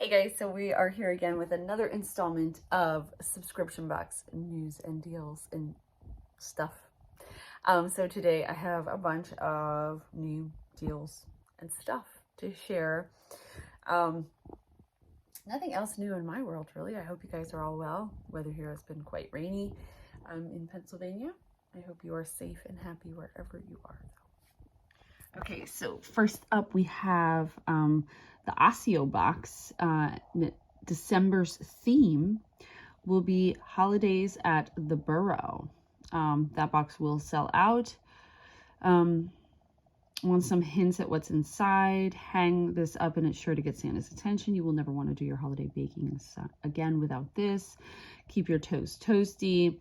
Hey guys, so we are here again with another installment of subscription box news and deals and stuff. So today I have a bunch of new deals and stuff to share. Nothing else new in my world really. I hope you guys are all well. Weather here has been quite rainy in Pennsylvania. I hope you are safe and happy wherever you are. Okay, so first up we have the Accio Box. December's theme will be holidays at the borough. That box will sell out. Want some hints at what's inside? Hang this up and it's sure to get Santa's attention. You will never want to do your holiday baking again without this. Keep your toast toasty.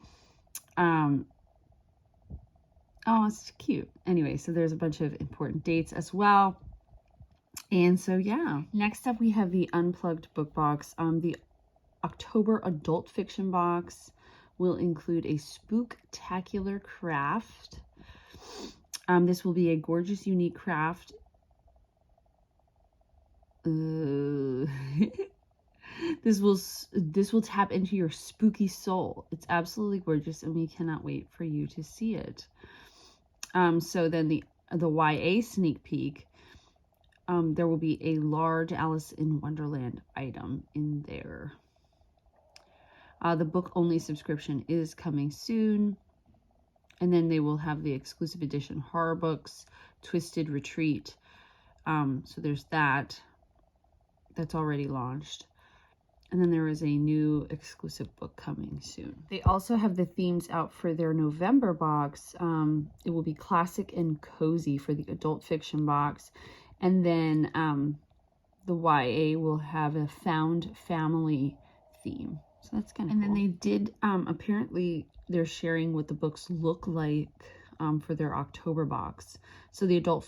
Oh, it's cute. Anyway, so there's a bunch of important dates as well. And so, yeah. Next up, we have the Unplugged book box. The October adult fiction box will include a spooktacular craft. This will be a gorgeous, unique craft. This will tap into your spooky soul. It's absolutely gorgeous, and we cannot wait for you to see it. So then the YA sneak peek, there will be a large Alice in Wonderland item in there. The book only subscription is coming soon. And then they will have the exclusive edition horror books, Twisted Retreat. So there's that. That's already launched. And then there is a new exclusive book coming soon. They also have the themes out for their November box. It will be classic and cozy for the adult fiction box. And then the YA will have a found family theme. So that's kind of cool. And then they did, apparently they're sharing what the books look like for their October box. So the adult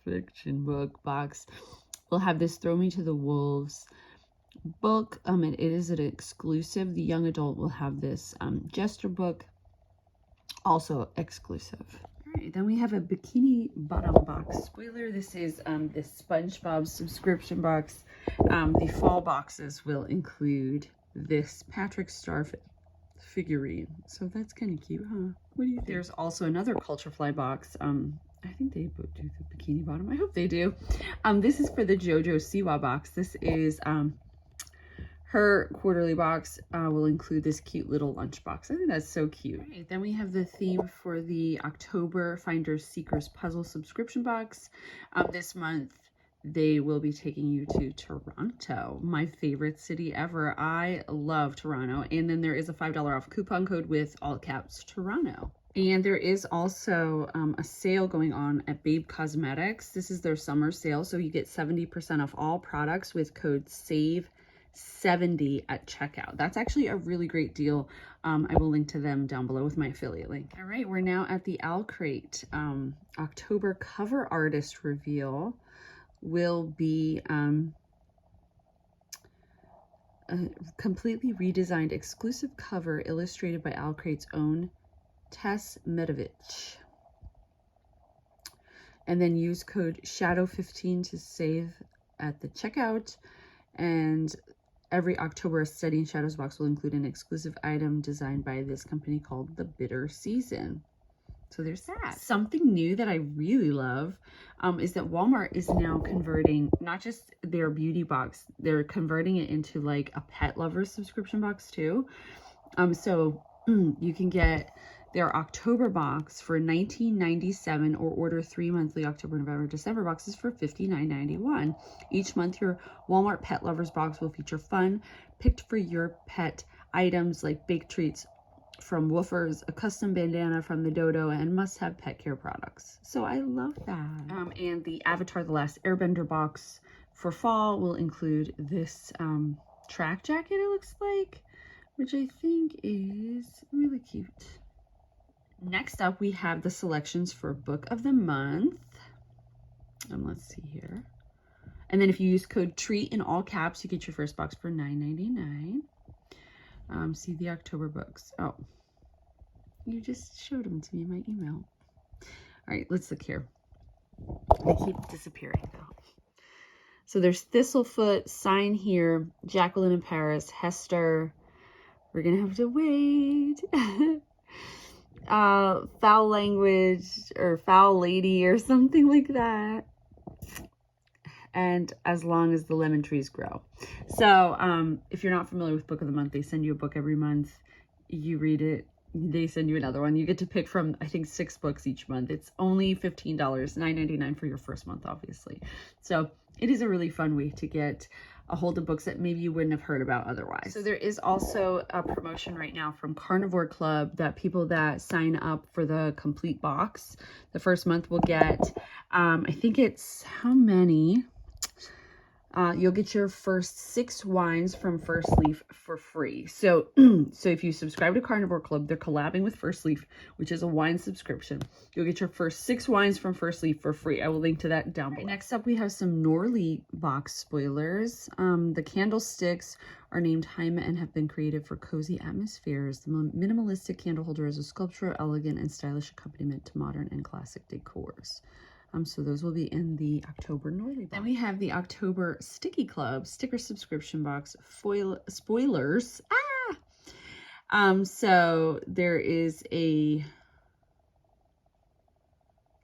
fiction book box will have this Throw Me to the Wolves book. It is an exclusive. The young adult will have this Jester book, also exclusive. All right, then we have a Bikini Bottom box. Spoiler, this is the SpongeBob subscription box. The fall boxes will include this Patrick Star figurine. So that's kind of cute, huh? What do you think? There's also another Culturefly box. I think they do the Bikini Bottom. I hope they do. This is for the Jojo Siwa box. This is her quarterly box. Will include this cute little lunch box. I think that's so cute. Right, then we have the theme for the October Finders Seekers Puzzle subscription box. This month they will be taking you to Toronto, my favorite city ever. I love Toronto. And then there is a $5 off coupon code with all caps Toronto. And there is also a sale going on at Babe Cosmetics. This is their summer sale, so you get 70% off all products with code SAVE70 at checkout. That's actually a really great deal. I will link to them down below with my affiliate link. All right, we're now at the OwlCrate. October cover artist reveal will be a completely redesigned exclusive cover illustrated by OwlCrate's own Tess Medovich. And then use code SHADOW15 to save at the checkout. And every October Study in Shadows box will include an exclusive item designed by this company called The Bitter Season. So there's that. Something new that I really love is that Walmart is now converting not just their beauty box, they're converting it into like a pet lover subscription box too. So you can get their October box for $19.97 or order 3 monthly October, November, December boxes for $59.91. Each month, your Walmart Pet Lovers box will feature fun, picked for your pet items like baked treats from Woofers, a custom bandana from the Dodo, and must-have pet care products. So I love that. And the Avatar: The Last Airbender box for fall will include this track jacket, it looks like, which I think is really cute. Next up, we have the selections for Book of the Month. Let's see here. And then if you use code TREAT in all caps, you get your first box for $9.99. See the October books. Oh, you just showed them to me in my email. All right, let's look here. They keep disappearing though. So there's Thistlefoot, Sign Here, Jacqueline in Paris, Hester. We're gonna have to wait. Foul Language or Foul Lady or something like that. And As Long as the Lemon Trees Grow. So if you're not familiar with Book of the Month, they send you a book every month. You read it, they send you another one. You get to pick from, I think, 6 books each month. It's only $15, $9.99 for your first month, obviously. So it is a really fun way to get a hold of books that maybe you wouldn't have heard about otherwise. So there is also a promotion right now from Carnivore Club that people that sign up for the complete box, the first month will get, I think it's how many? You'll get your first 6 wines from First Leaf for free. So, so if you subscribe to Carnivore Club, they're collabing with First Leaf, which is a wine subscription. You'll get your first 6 wines from First Leaf for free. I will link to that down below. Right, next up, we have some Norlii Box spoilers. The candlesticks are named Heim and have been created for cozy atmospheres. The minimalistic candle holder is a sculptural, elegant, and stylish accompaniment to modern and classic decors. So those will be in the October Norlii box. Then we have the October Sticky Club sticker subscription box spoilers. So there is a,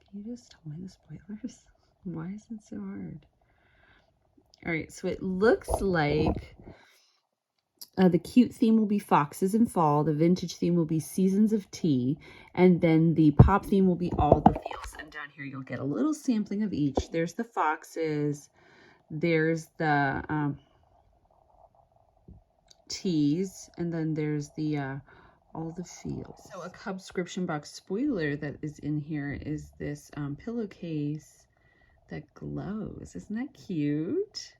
can you just tell me the spoilers? Why is it so hard? All right, so it looks like the cute theme will be foxes in fall. The vintage theme will be seasons of tea. And then the pop theme will be all the feels. And down here, you'll get a little sampling of each. There's the foxes. There's the teas. And then there's the all the feels. So a subscription box spoiler that is in here is this pillowcase that glows. Isn't that cute?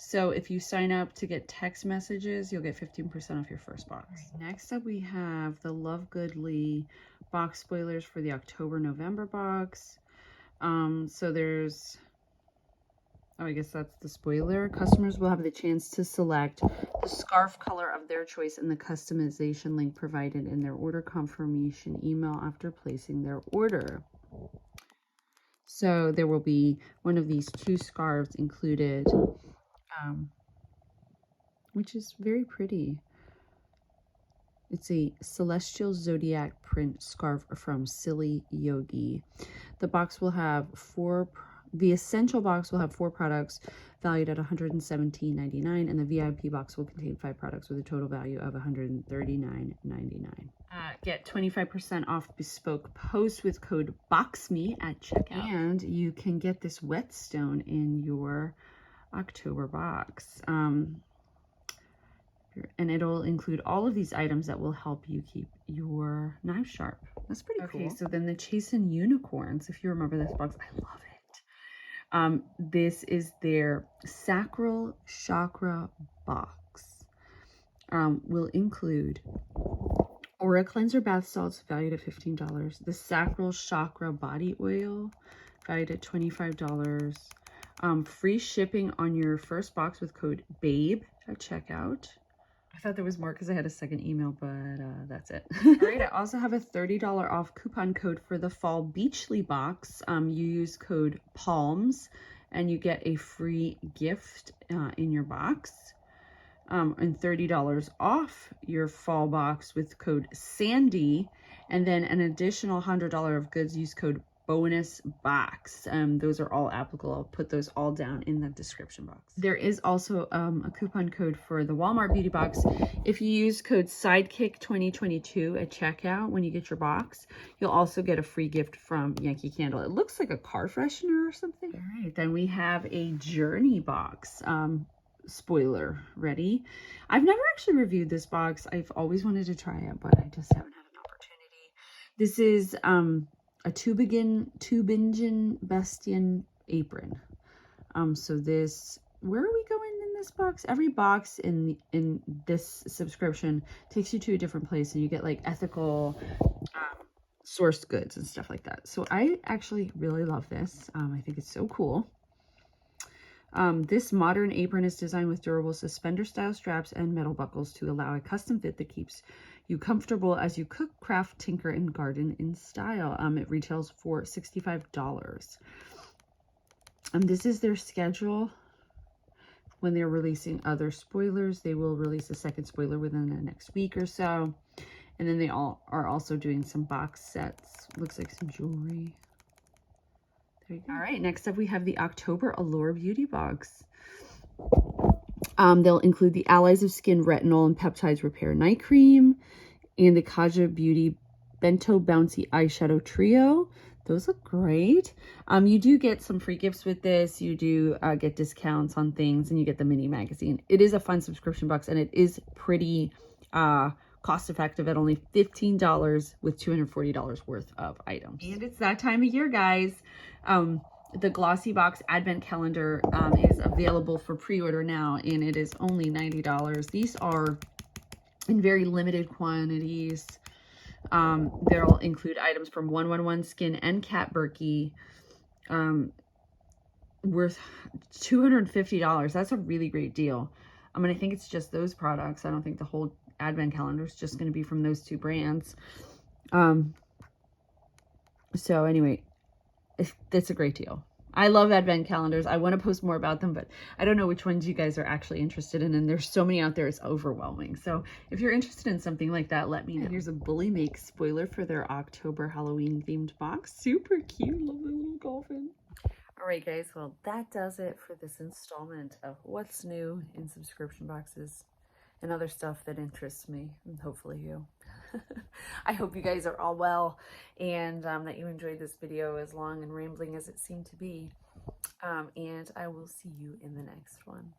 So if you sign up to get text messages, you'll get 15% off your first box. Right, next up, we have the Love Goodly box spoilers for the October-November box. So there's, oh, I guess that's the spoiler. Customers will have the chance to select the scarf color of their choice in the customization link provided in their order confirmation email after placing their order. So there will be one of these 2 scarves included, which is very pretty. It's a celestial zodiac print scarf from Silly Yogi. The box will have the essential box will have 4 products valued at $117.99, and the VIP box will contain 5 products with a total value of $139.99. Get 25% off bespoke post with code BOXME at checkout, and you can get this whetstone in your October box. And it'll include all of these items that will help you keep your knife sharp. That's pretty cool. Okay, so then the Chasen Unicorns, if you remember this box, I love it. This is their Sacral Chakra box. Will include Aura Cleanser bath salts valued at $15. The Sacral Chakra body oil valued at $25. Free shipping on your first box with code BABE at checkout. I thought there was more because I had a second email, but that's it. All right, I also have a $30 off coupon code for the Fall Beachly box. You use code PALMS and you get a free gift in your box. And $30 off your fall box with code SANDY, and then an additional $100 of goods, use code bonus box. Those are all applicable. I'll put those all down in the description box. There is also a coupon code for the Walmart beauty box. If you use code Sidekick 2022 at checkout when you get your box, you'll also get a free gift from Yankee Candle. It looks like a car freshener or something. All right, then we have a JourneeBox spoiler ready. I've never actually reviewed this box. I've always wanted to try it, but I just haven't had an opportunity. This is a Tübingen Bastian apron. So this, where are we going in this box? Every box in this subscription takes you to a different place, and you get like ethical sourced goods and stuff like that. So I actually really love this. I think it's so cool. This modern apron is designed with durable suspender style straps and metal buckles to allow a custom fit that keeps you comfortable as you cook, craft, tinker, and garden in style. It retails for $65. This is their schedule. When they're releasing other spoilers, they will release a second spoiler within the next week or so. And then they all are also doing some box sets. Looks like some jewelry. There you go. All right, next up we have the October Allure Beauty Box. They'll include the Allies of Skin Retinol and Peptides Repair Night Cream and the Kaja Beauty Bento Bouncy Eyeshadow Trio. Those look great. You do get some free gifts with this. You do get discounts on things, and you get the mini magazine. It is a fun subscription box, and it is pretty cost effective at only $15 with $240 worth of items. And it's that time of year, guys. The Glossybox Advent Calendar is available for pre-order now, and it is only $90. These are in very limited quantities. They'll include items from 111 Skin and Kat Berkey, worth $250. That's a really great deal. I mean, I think it's just those products. I don't think the whole Advent calendar is just going to be from those two brands. So anyway, it's a great deal. I love Advent calendars. I want to post more about them, but I don't know which ones you guys are actually interested in. And there's so many out there, it's overwhelming. So if you're interested in something like that, let me know. Here's a Bullymake spoiler for their October Halloween themed box. Super cute. Love the little dolphin. All right, guys. Well, that does it for this installment of what's new in subscription boxes and other stuff that interests me, and hopefully you. I hope you guys are all well, and that you enjoyed this video as long and rambling as it seemed to be. And I will see you in the next one.